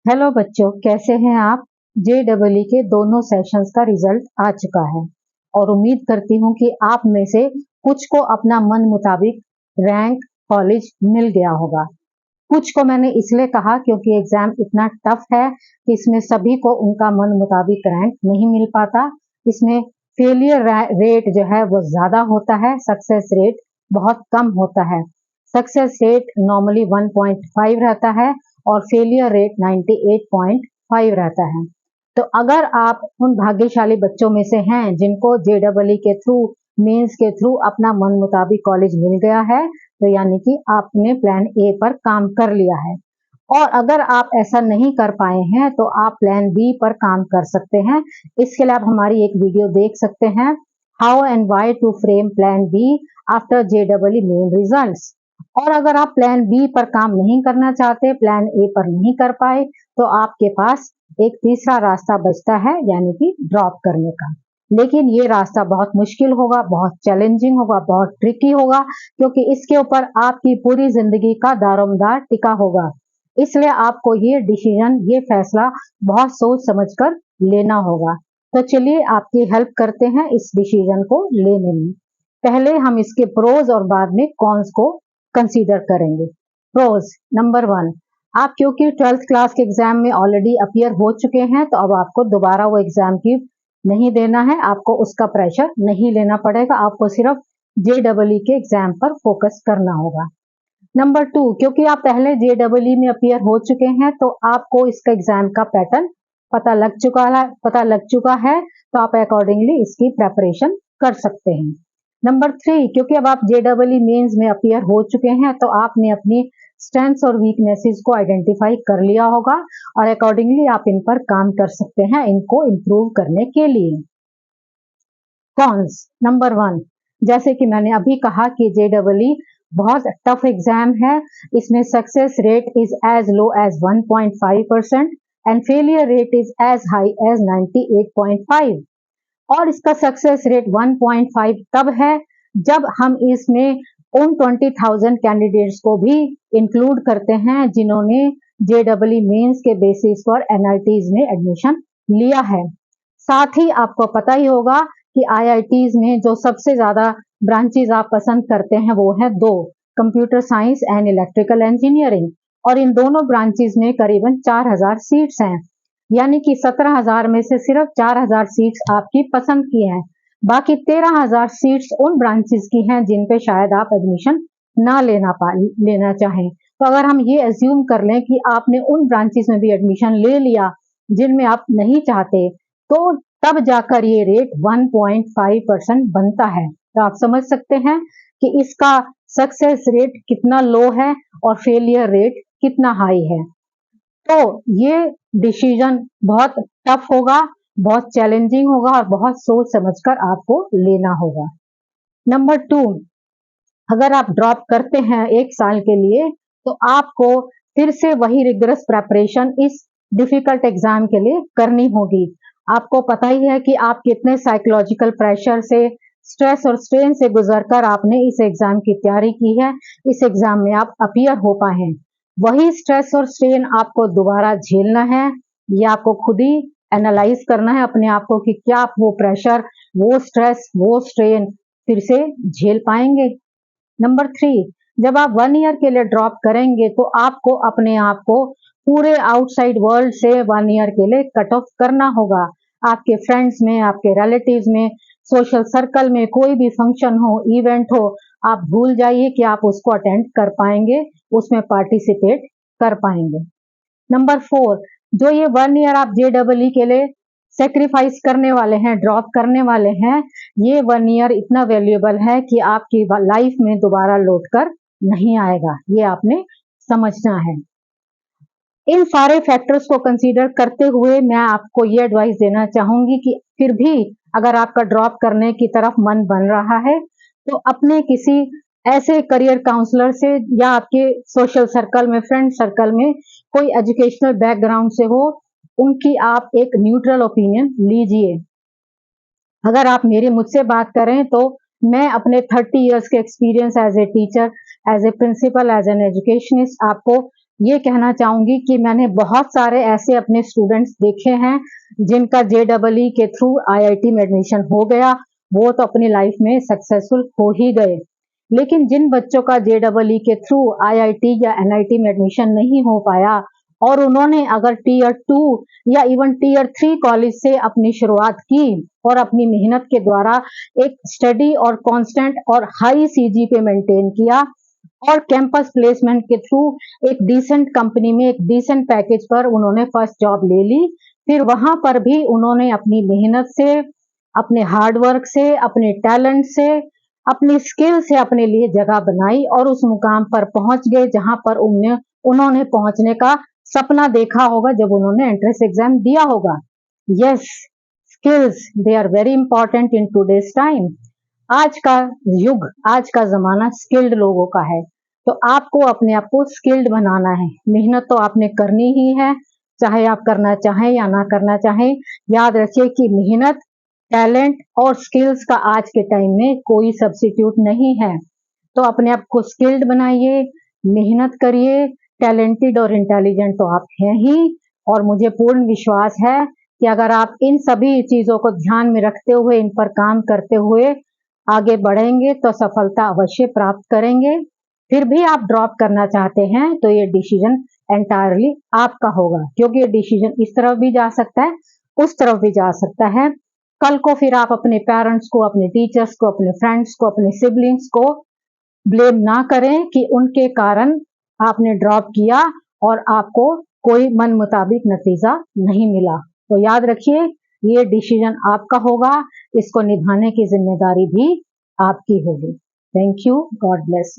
Hello बच्चों, कैसे हैं आप। JEE के दोनों सेशंस का रिजल्ट आ चुका है और उम्मीद करती हूँ कि आप में से कुछ को अपना मन मुताबिक रैंक कॉलेज मिल गया होगा। कुछ को मैंने इसलिए कहा क्योंकि एग्जाम इतना टफ है कि इसमें सभी को उनका मन मुताबिक रैंक नहीं मिल पाता। इसमें फेलियर रेट जो है वो ज्यादा होता है, सक्सेस रेट बहुत कम होता है। सक्सेस रेट नॉर्मली 1.5 रहता है और फेलियर रेट 98.5 रहता है। तो अगर आप उन भाग्यशाली बच्चों में से हैं जिनको JEE के थ्रू, मेंस के थ्रू अपना मन मुताबिक कॉलेज मिल गया है, तो यानी कि आपने प्लान ए पर काम कर लिया है। और अगर आप ऐसा नहीं कर पाए हैं तो आप प्लान बी पर काम कर सकते हैं। इसके लिए आप हमारी एक वीडियो देख सकते हैं, how and why to frame plan B after JEE Main results. और अगर आप प्लान बी पर काम नहीं करना चाहते, प्लान ए पर नहीं कर पाए, तो आपके पास एक तीसरा रास्ता बचता है, यानी कि ड्रॉप करने का। लेकिन ये रास्ता बहुत मुश्किल होगा, बहुत चैलेंजिंग होगा, बहुत ट्रिकी होगा, क्योंकि इसके ऊपर आपकी पूरी जिंदगी का दारोमदार टिका होगा। इसलिए आपको ये डिसीजन, ये फैसला बहुत सोच समझकर लेना होगा। तो चलिए आपकी हेल्प करते हैं इस डिसीजन को लेने में। पहले हम इसके प्रोज और बाद में कॉन्स को कंसीडर करेंगे। प्रोज नंबर 1, आप क्योंकि 12th क्लास के एग्जाम में ऑलरेडी अपीयर हो चुके हैं, तो अब आपको दोबारा वो एग्जाम की नहीं देना है, आपको उसका प्रेशर नहीं लेना पड़ेगा, आपको सिर्फ JEE के एग्जाम पर फोकस करना होगा। नंबर 2, क्योंकि आप पहले JEE में अपीयर हो चुके हैं, तो आपको इसका एग्जाम का पैटर्न पता लग चुका है, तो आप अकॉर्डिंगली इसकी प्रेपरेशन कर सकते हैं। नंबर 3, क्योंकि अब आप JEE मेंस में अपीयर हो चुके हैं, तो आपने अपनी स्ट्रेंथ्स और वीकनेसेस को आइडेंटिफाई कर लिया होगा और अकॉर्डिंगली आप इन पर काम कर सकते हैं, इनको इम्प्रूव करने के लिए। कॉन्स नंबर 1, जैसे कि मैंने अभी कहा कि JEE बहुत टफ एग्जाम है। इसमें success rate is as low as 1.5% and failure rate is as high as 98.5। और इसका सक्सेस रेट 1.5 तब है जब हम इसमें उन 20,000 कैंडिडेट्स को भी इंक्लूड करते हैं जिन्होंने JEE मेंस के बेसिस पर NITs में एडमिशन लिया है। साथ ही आपको पता ही होगा कि IITs में जो सबसे ज्यादा ब्रांचेस आप पसंद करते हैं वो है 2, computer science and electrical engineering. और इन दोनों ब्रांचेस में करीबन 4,000 सीट्स हैं, यानी कि 17,000 में से सिर्फ 4,000 सीट्स आपकी पसंद की हैं। बाकी 13,000 सीट्स उन ब्रांचेस की हैं जिन पे शायद आप एडमिशन ना लेना चाहें। तो अगर हम ये एज्यूम कर लें कि आपने उन ब्रांचेस में भी एडमिशन ले लिया जिनमें आप नहीं चाहते, तो तब जाकर ये रेट 1.5% बनता है। तो आप समझ सकते हैं कि इसका सक्सेस रेट कितना लो है और फेलियर रेट कितना हाई है। तो ये डिसीजन बहुत टफ होगा, बहुत चैलेंजिंग होगा और बहुत सोच समझकर आपको लेना होगा। नंबर 2, अगर आप ड्रॉप करते हैं 1 साल के लिए, तो आपको फिर से वही रिगरस प्रेपरेशन इस डिफिकल्ट एग्जाम के लिए करनी होगी। आपको पता ही है कि आप कितने साइकोलॉजिकल प्रेशर से, स्ट्रेस और स्ट्रेन से गुजरकर आपने इस एग्जाम की तैयारी की है, इस एग्जाम में आप अपीयर हो पाए हैं। वही स्ट्रेस और स्ट्रेन आपको दोबारा झेलना है, ये आपको खुद ही एनालाइज करना है अपने आप को कि क्या आप वो प्रेशर, वो स्ट्रेस, वो स्ट्रेन फिर से झेल पाएंगे। नंबर 3, जब आप 1 ईयर के लिए ड्रॉप करेंगे, तो आपको अपने आप को पूरे आउटसाइड वर्ल्ड से 1 ईयर के लिए कट ऑफ करना होगा। आपके फ्रेंड्स में, आपके रिलेटिव्स में, सोशल सर्कल में कोई भी फंक्शन हो, इवेंट हो, आप भूल जाइए कि आप उसको अटेंड कर पाएंगे, उसमें पार्टिसिपेट कर पाएंगे। नंबर 4, जो ये 1 ईयर आप JEE के लिए सेक्रीफाइस करने वाले हैं, ड्रॉप करने वाले हैं, ये 1 ईयर इतना वैल्यूएबल है कि आपकी लाइफ में दोबारा लौट कर नहीं आएगा, ये आपने समझना है। इन सारे फैक्टर्स को कंसीडर करते हुए मैं आपको ये एडवाइस देना चाहूंगी कि फिर भी अगर आपका ड्रॉप करने की तरफ मन बन रहा है, तो अपने किसी ऐसे करियर काउंसलर से या आपके सोशल सर्कल में, फ्रेंड सर्कल में कोई एजुकेशनल बैकग्राउंड से हो, उनकी आप एक न्यूट्रल ओपिनियन लीजिए। अगर आप मुझसे बात करें, तो मैं अपने 30 इयर्स के experience as a teacher, as a principal, as an educationist आपको ये कहना चाहूंगी कि मैंने बहुत सारे ऐसे अपने स्टूडेंट्स देखे हैं जिनका JEE के थ्रू IIT में एडमिशन हो गया, वो तो अपनी लाइफ में सक्सेसफुल हो ही गए। लेकिन जिन बच्चों का JEE के थ्रू IIT या NIT में एडमिशन नहीं हो पाया और उन्होंने अगर टीयर 2 या इवन टीयर 3 कॉलेज से अपनी शुरुआत की और अपनी मेहनत के द्वारा एक स्टडी और कांस्टेंट और हाई CGPA मेंटेन किया और कैंपस प्लेसमेंट के थ्रू एक डिसेंट कंपनी में एक डिसेंट पैकेज पर उन्होंने फर्स्ट जॉब ले ली, फिर वहां पर भी उन्होंने अपनी मेहनत से, अपने हार्ड वर्क से, अपने टैलेंट से, अपनी स्किल से अपने लिए जगह बनाई और उस मुकाम पर पहुंच गए जहां पर उन्होंने पहुंचने का सपना देखा होगा जब उन्होंने एंट्रेंस एग्जाम दिया होगा। Yes, skills they are very important in today's time. आज का युग, आज का जमाना स्किल्ड लोगों का है, तो आपको अपने आप को स्किल्ड बनाना है। मेहनत तो आपने करनी ही है, चाहे आप करना चाहें या ना करना चाहें। याद रखिए कि मेहनत, टैलेंट और स्किल्स का आज के टाइम में कोई सब्स्टिट्यूट नहीं है। तो अपने आप को स्किल्ड बनाइए, मेहनत करिए, टैलेंटेड और इंटेलिजेंट तो आप हैं ही, और मुझे पूर्ण विश्वास है कि अगर आप इन सभी चीजों को ध्यान में रखते हुए, इन पर काम करते हुए आगे बढ़ेंगे तो सफलता अवश्य प्राप्त करेंगे। फिर भी आप ड्रॉप करना चाहते हैं तो ये डिसीजन एंटायरली आपका होगा, क्योंकि ये डिसीजन इस तरफ भी जा सकता है, उस तरफ भी जा सकता है। कल को फिर आप अपने पेरेंट्स को, अपने टीचर्स को, अपने फ्रेंड्स को, अपने सिबलिंग्स को ब्लेम ना करें कि उनके कारण आपने ड्रॉप किया और आपको कोई मन मुताबिक नतीजा नहीं मिला। तो याद रखिए, ये डिसीजन आपका होगा, इसको निभाने की जिम्मेदारी भी आपकी होगी। Thank you, God bless you.